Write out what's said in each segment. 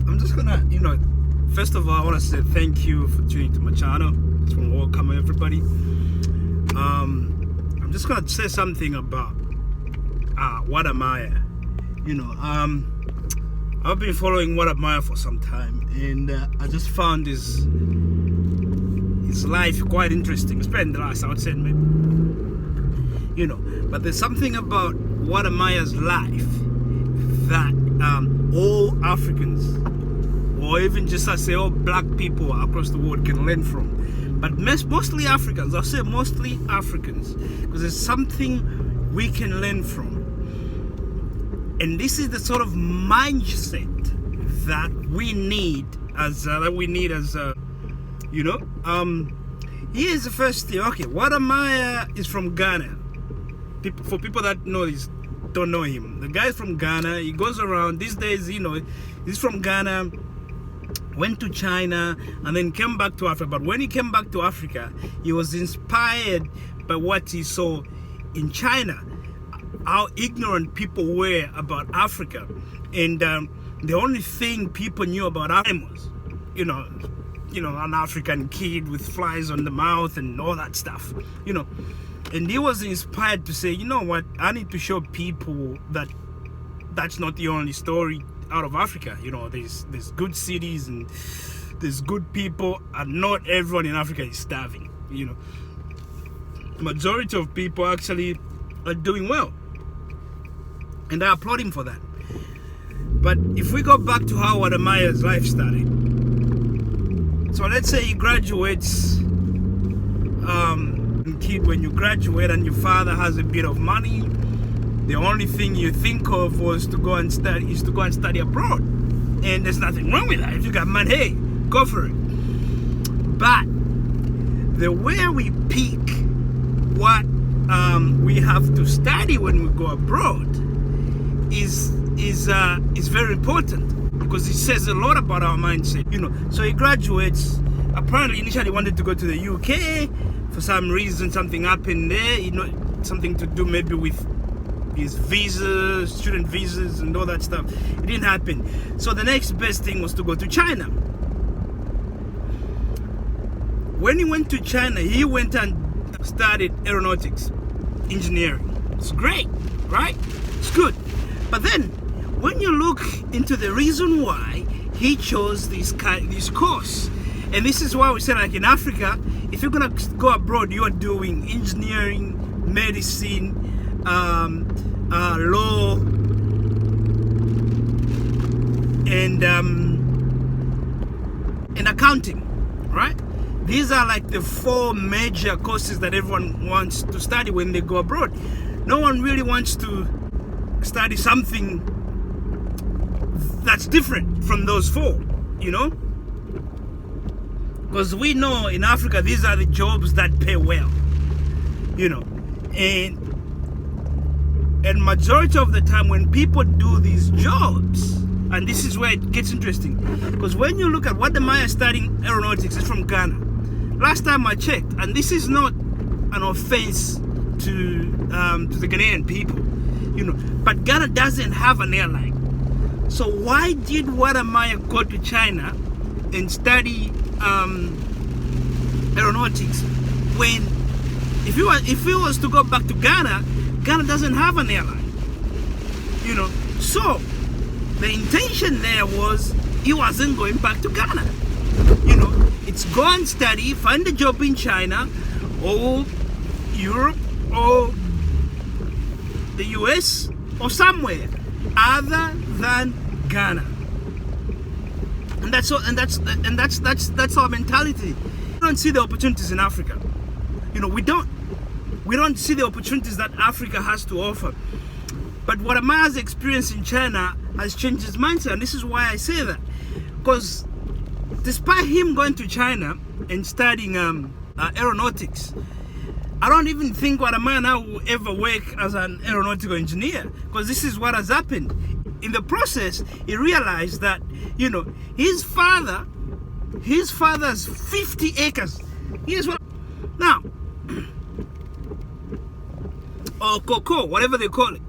I'm just gonna, first of all, I want to say thank you for tuning to my channel. I just want to welcome everybody. I'm just gonna say something about Wode. I've been following Wode for some time, and I just found his life quite interesting, especially in the last, I would say, maybe. But there's something about Wade's life that all Africans, or even just I say all black people across the world can learn from. But mostly Africans, I'll say mostly Africans, because there's something we can learn from. And this is the sort of mindset that we need as here's the first thing. Okay, Wode is from Ghana. For people that know this, don't know him. The guy's from Ghana. He goes around these days. He's from Ghana. Went to China and then came back to Africa. But when he came back to Africa, he was inspired by what he saw in China, how ignorant people were about Africa, and the only thing people knew about animals, an African kid with flies on the mouth and all that stuff, And he was inspired to say, you know what, I need to show people that that's not the only story out of Africa. There's good cities and there's good people, and not everyone in Africa is starving. Majority of people actually are doing well, and I applaud him for that. But if we go back to how Wade's life started, so let's say he graduates. Kid, when you graduate and your father has a bit of money, the only thing you think of was to go and study abroad, and there's nothing wrong with that. If you got money, hey, go for it. But the way we pick what we have to study when we go abroad is very important, because it says a lot about our mindset. So he graduates. Apparently, initially wanted to go to the UK. For some reason, something happened there. Something to do maybe with his visas, student visas, and all that stuff. It didn't happen. So the next best thing was to go to China. When he went to China, he went and studied aeronautics, engineering. It's great, right? It's good. But then, when you look into the reason why he chose this course, and this is why we say, like in Africa, if you're gonna go abroad, you are doing engineering, medicine, law, and accounting, right? These are like the 4 major courses that everyone wants to study when they go abroad. No one really wants to study something that's different from those 4, because we know in Africa these are the jobs that pay well, and majority of the time when people do these jobs, and this is where it gets interesting, because when you look at what Wode studying aeronautics, is from Ghana. Last time I checked, and this is not an offense to the Ghanaian people, but Ghana doesn't have an airline. So why did Wode go to China and study aeronautics when if he was to go back to Ghana doesn't have an airline? So the intention there was he wasn't going back to Ghana. It's go and study, find a job in China or Europe or the US or somewhere other than Ghana. And that's our mentality. We don't see the opportunities in Africa. We don't see the opportunities that Africa has to offer. But what Wade's experience in China has changed his mindset, and this is why I say that. Because despite him going to China and studying aeronautics, I don't even think Wode now will ever work as an aeronautical engineer, because this is what has happened. In the process, he realized that, his father's 50 acres. Here's what now, or cocoa, whatever they call it.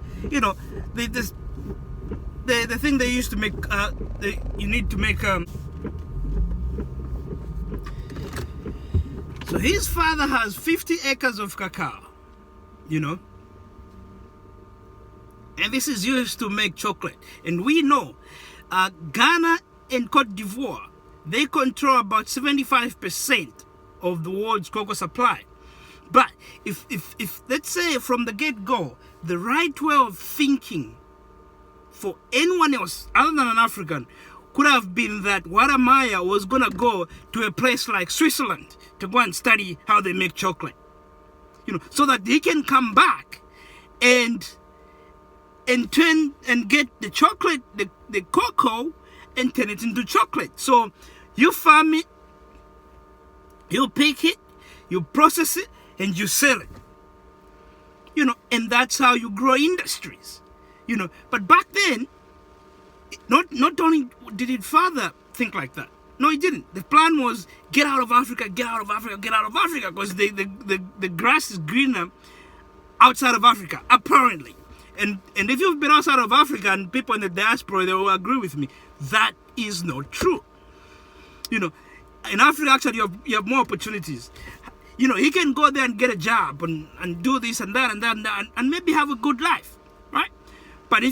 the thing they used to make, you need to make, so his father has 50 acres of cacao, you know, and this is used to make chocolate. And we know Ghana and Cote d'Ivoire, they control about 75% of the world's cocoa supply. But if let's say from the get-go, the right way of thinking for anyone else other than an African could have been that Wode Maya was gonna go to a place like Switzerland to go and study how they make chocolate, you know, so that he can come back and turn and get the chocolate, the cocoa, and turn it into chocolate. So you farm it, you pick it, you process it, and you sell it, you know, and that's how you grow industries, you know. But back then, not only did his father think like that, no, he didn't. The plan was get out of Africa, get out of Africa, get out of Africa, because the grass is greener outside of Africa, apparently. And if you've been outside of Africa, and people in the diaspora, they will agree with me, that is not true. You know, in Africa, actually, you have more opportunities. You know, he can go there and get a job and do this and that and that and maybe have a good life, right? But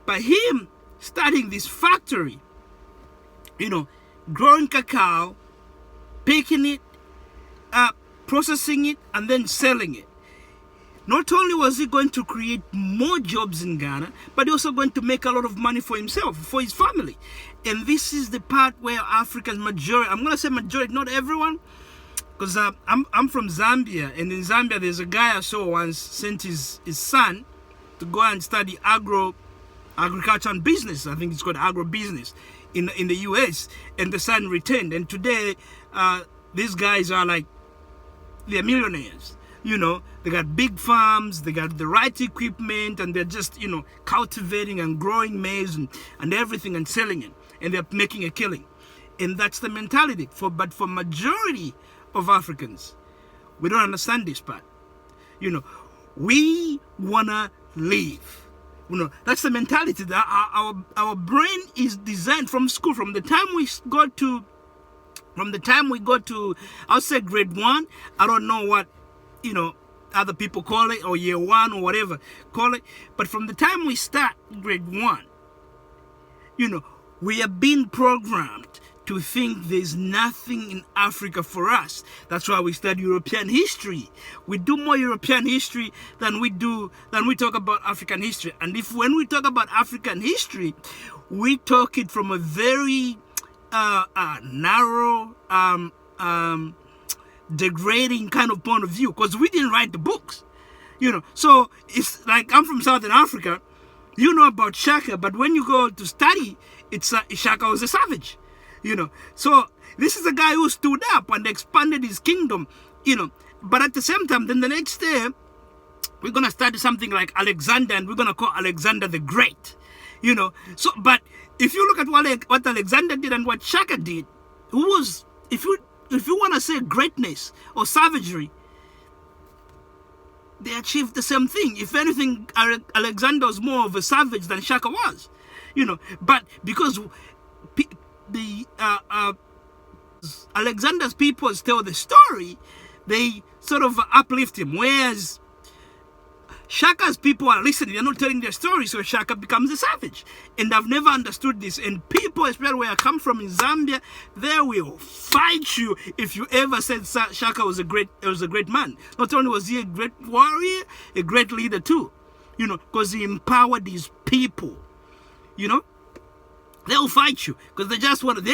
by him starting this factory, you know, growing cacao, picking it, processing it, and then selling it, not only was he going to create more jobs in Ghana, but also going to make a lot of money for himself, for his family. And this is the part where Africa's majority, I'm going to say majority, not everyone, because I'm from Zambia, and in Zambia there's a guy I saw once sent his son to go and study agriculture and business. I think it's called agro-business in the US, and the son returned. And today, these guys are like, they're millionaires. You know, they got big farms, they got the right equipment, and they're just, you know, cultivating and growing maize and everything and selling it, and they're making a killing. And that's the mentality. But for majority of Africans, we don't understand this part. You know, we wanna live. You know, that's the mentality. That our brain is designed from school, from the time we go to, I'll say grade 1. I don't know what, you know, other people call it, or year 1 or whatever call it, but from the time we start grade 1, you know, we are being programmed to think there's nothing in Africa for us. That's why we study European history. We do more European history than we talk about African history. And when we talk about African history, we talk it from a very narrow, degrading kind of point of view, because we didn't write the books, you know. So it's like, I'm from Southern Africa, you know about Shaka, but when you go to study, it's Shaka was a savage, you know. So this is a guy who stood up and expanded his kingdom, you know. But at the same time, then the next day, we're gonna study something like Alexander, and we're gonna call Alexander the Great, you know. So, but if you look at what Alexander did and what Shaka did, who was, if you want to say greatness or savagery, they achieved the same thing. If anything, Alexander was more of a savage than Shaka was, you know. But because Alexander's people tell the story, they sort of uplift him, whereas Shaka's people are listening, they're not telling their story, so Shaka becomes a savage. And I've never understood this. And people, especially where I come from in Zambia, they will fight you if you ever said Shaka was a great man. Not only was he a great warrior, a great leader too, you know, because he empowered his people, you know. They'll fight you because they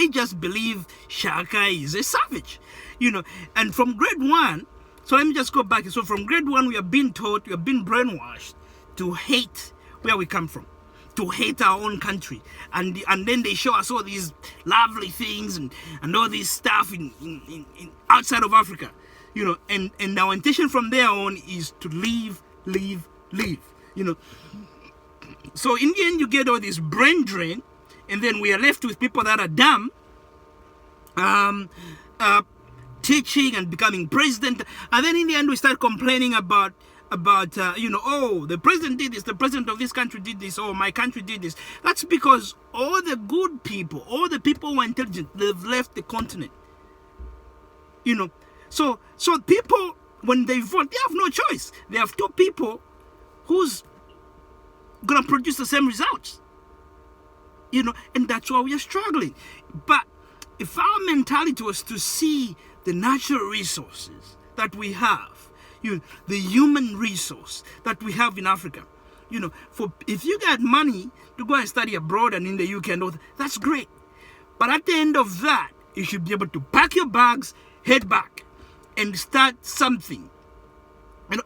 just believe Shaka is a savage, you know. And from grade 1, so let me just go back. So from grade 1, we have been taught, we have been brainwashed to hate where we come from, to hate our own country. And then they show us all these lovely things and all this stuff in outside of Africa, you know. And our intention from there on is to leave, you know. So in the end, you get all this brain drain, and then we are left with people that are dumb, teaching and becoming president. And then in the end, we start complaining about about, oh, the president did this, the president of this country did this, or my country did this. That's because all the good people, all the people who are intelligent, they've left the continent. So people, when they vote, they have no choice. They have two people who's gonna produce the same results. And that's why we are struggling. But if our mentality was to see the natural resources that we have, the human resource that we have in Africa, if you got money to go and study abroad and in the UK and all that, that's great. But at the end of that, you should be able to pack your bags, head back, and start something.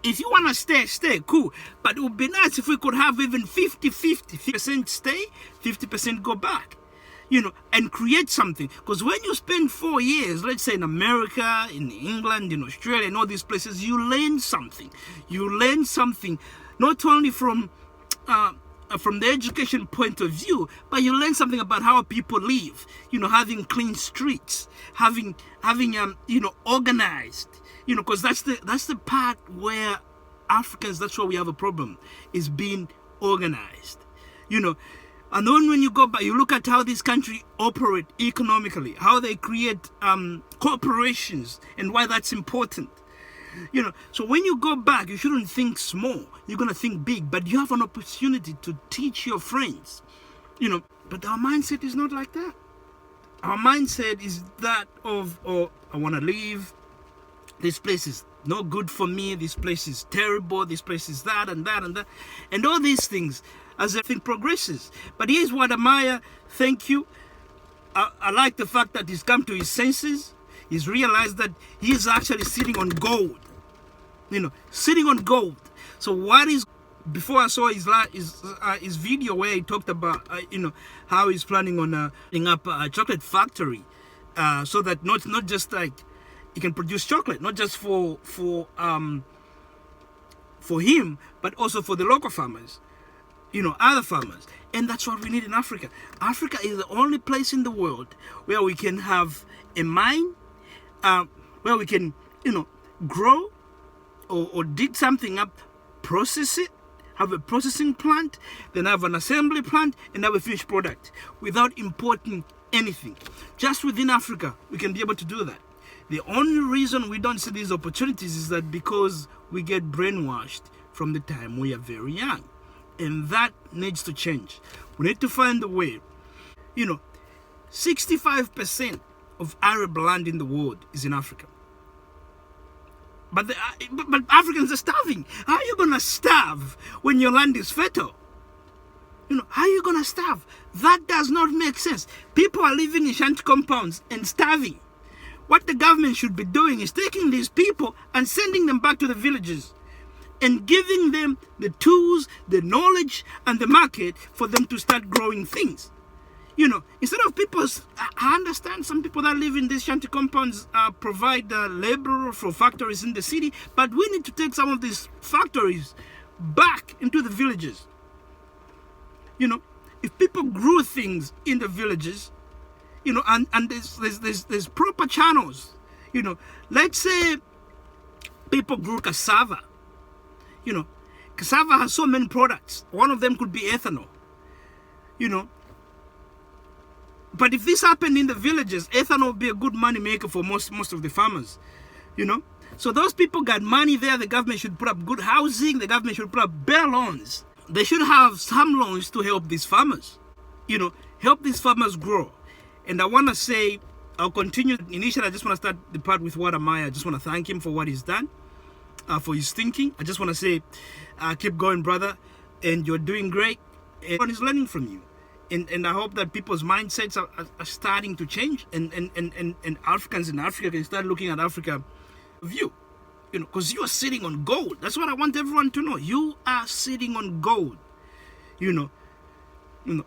If you want to stay, cool. But it would be nice if we could have even 50% stay, 50% go back, and create something. Because when you spend 4 years, let's say in America, in England, in Australia, and all these places, you learn something. You learn something not only from the education point of view, but you learn something about how people live, having clean streets, having organized, because that's the part where Africans, that's where we have a problem, is being organized, and then when you go back, you look at how this country operate economically, how they create corporations, and why that's important. So when you go back, you shouldn't think small. You're going to think big, but you have an opportunity to teach your friends, but our mindset is not like that. Our mindset is that of, oh, I want to leave. This place is no good for me. This place is terrible. This place is that and that and that. And all these things as everything progresses. But here's what Amaya, thank you. I like the fact that he's come to his senses. He's realized that he's actually sitting on gold. Sitting on gold. So what is, before I saw his video where he talked about, how he's planning on putting up a chocolate factory, so that not just like he can produce chocolate, not just for him, but also for the local farmers, other farmers. And that's what we need in Africa. Africa is the only place in the world where we can have a mine, where we can, grow or dig something up, process it, have a processing plant, then have an assembly plant, and have a finished product without importing anything. Just within Africa, we can be able to do that. The only reason we don't see these opportunities is that because we get brainwashed from the time we are very young. And that needs to change. We need to find a way. 65% of Arab land in the world is in Africa. But Africans are starving. How are you going to starve when your land is fertile? How are you going to starve? That does not make sense. People are living in shanty compounds and starving. What the government should be doing is taking these people and sending them back to the villages and giving them the tools, the knowledge, and the market for them to start growing things. Instead of people, I understand some people that live in these shanty compounds provide labor for factories in the city, but we need to take some of these factories back into the villages. If people grew things in the villages, and there's proper channels, let's say people grew cassava. Cassava has so many products. One of them could be ethanol. But if this happened in the villages, ethanol would be a good money maker for most of the farmers. So those people got money there. The government should put up good housing. The government should put up better loans. They should have some loans to help these farmers. Help these farmers grow. And I want to say, I'll continue. Initially, I just want to start the part with Wode. I just want to thank him for what he's done, for his thinking. I just want to say, keep going, brother. And you're doing great. And everyone is learning from you. And I hope that people's mindsets are starting to change. And Africans in Africa can start looking at Africa view. Because you are sitting on gold. That's what I want everyone to know. You are sitting on gold.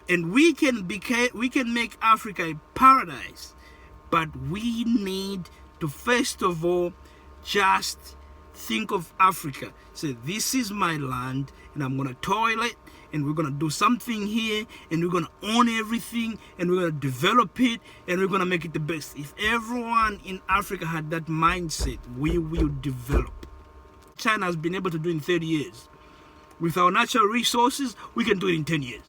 And we can make Africa a paradise, but we need to first of all just think of Africa. Say, this is my land, and I'm gonna toil it, and we're gonna do something here, and we're gonna own everything, and we're gonna develop it, and we're gonna make it the best. If everyone in Africa had that mindset, we will develop. China has been able to do in 30 years. With our natural resources, we can do it in 10 years.